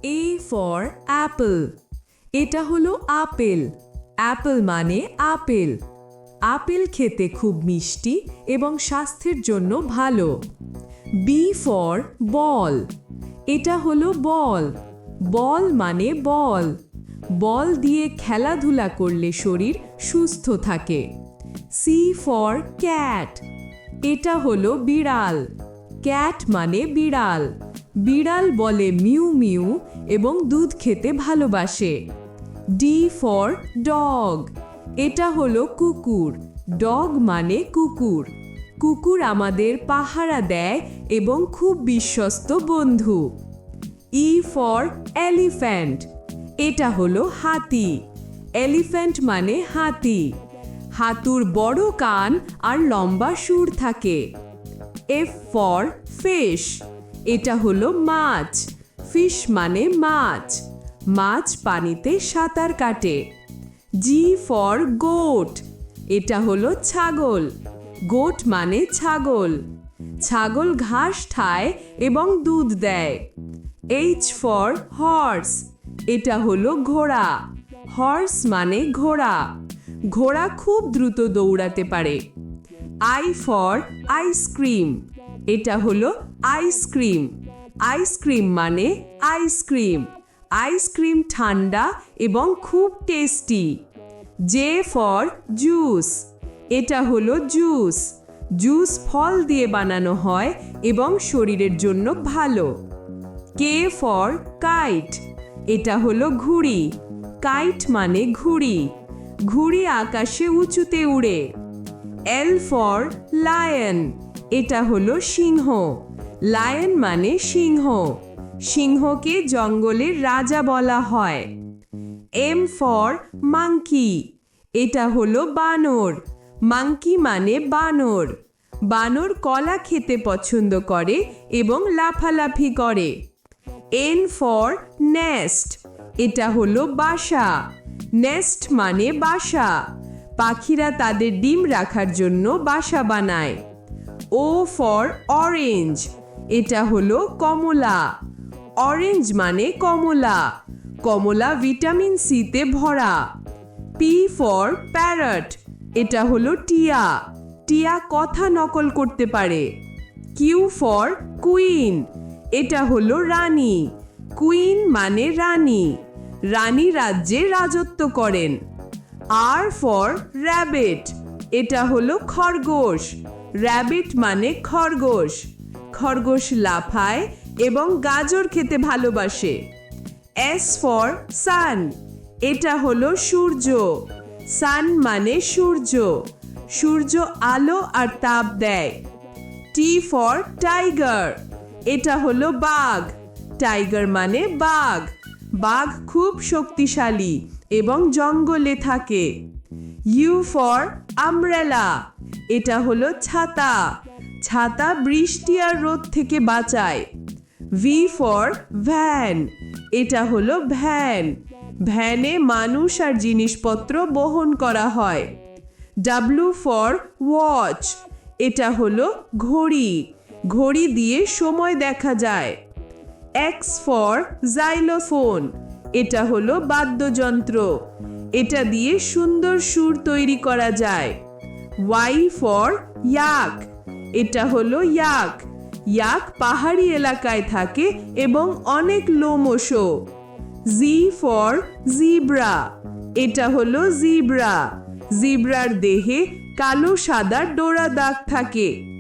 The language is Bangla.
A for apple. এটা হলো আপেল। অ্যাপল মানে আপেল। আপেল খেতে খুব মিষ্টি এবং স্বাস্থ্যের জন্য ভালো। B for ball. এটা হলো বল। বল মানে বল। বল দিয়ে খেলাধুলা করলে শরীর সুস্থ থাকে। C for cat. এটা হলো বিড়াল। ক্যাট মানে বিড়াল। বিড়াল বলে মিউ মিউ এবং দুধ খেতে ভালোবাসে। D for dog. এটা হলো কুকুর। ডগ মানে কুকুর। কুকুর আমাদের পাহারা দেয় এবং খুব বিশ্বস্ত বন্ধু। E for elephant. এটা হলো হাতি। এলিফ্যান্ট মানে হাতি। হাতুর বড় কান আর লম্বা সুর থাকে। F for fish. এটা হলো মাছ। ফিশ মানে মাছ। মাছ পানিতে সাঁতার কাটে। G for goat. এটা হলো ছাগল। গোট মানে ছাগল। ছাগল ঘাস খায় এবং দুধ দেয়। H for horse. এটা হলো ঘোড়া। হর্স মানে ঘোড়া। ঘোড়া খুব দ্রুত দৌড়াতে পারে। I for ice cream. এটা হলো আইসক্রিম। আইসক্রিম মানে আইসক্রিম। আইসক্রিম ঠান্ডা এবং খুব টেস্টি। J for juice. এটা হলো জুস। জুস ফল দিয়ে বানানো হয় এবং শরীরের জন্য ভালো। K for kite. এটা হলো ঘুড়ি। কাইট মানে ঘুড়ি। ঘুড়ি আকাশে উঁচুতে উড়ে। L for lion. এটা হলো সিংহ। লায়ন মানে সিংহ। সিংহকে জঙ্গলের রাজা বলা হয়। M for monkey. এটা হলো বানর। মাঙ্কি মানে বানর। বানর কলা খেতে পছন্দ করে এবং লাফালাফি করে। N for nest. এটা হলো বাসা। নেস্ট মানে বাসা। পাখিরা তাদের ডিম রাখার জন্য বাসা বানায়। O for orange. এটা হলো কমলা। অরেঞ্জ মানে কমলা। কমলা ভিটামিন সিতে ভরা। P for parrot. এটা হলো টিয়া। টিয়া কথা নকল করতে পারে। Q for queen. এটা হলো রানী। কুইন মানে রানী। রানী রাজ্যে রাজত্ব করেন। R for rabbit. এটা হলো খরগোশ। র্যাবিট মানে খরগোশ। খরগোশ লাফায় এবং গাজর খেতে ভালোবাসে। S for সান। এটা হলো সূর্য। সান মানে সূর্য। সূর্য আলো আর তাপ দেয়। T for tiger. এটা হলো বাঘ। টাইগার মানে বাঘ। বাঘ খুব শক্তিশালী এবং জঙ্গলে থাকে। U for umbrella. এটা হলো ছাতা। ছাতা বৃষ্টি আর রোদ থেকে বাঁচায়। V for van. এটা হলো ভ্যান। ভ্যানে মানুষ আর জিনিসপত্র বহন করা হয়। W for watch. এটা হলো ঘড়ি। ঘড়ি দিয়ে সময় দেখা যায়। X for xylophone. এটা হলো বাদ্যযন্ত্র। এটা দিয়ে সুন্দর সুর তৈরি করা যায়। Y for ইয়াক। এটা হলো ইয়াক। ইয়াক পাহাড়ি এলাকায় থাকে এবং অনেক লোমশো। Z for zebra. এটা হলো জিব্রা। জিব্রার দেহে কালো সাদা ডোরা দাগ থাকে।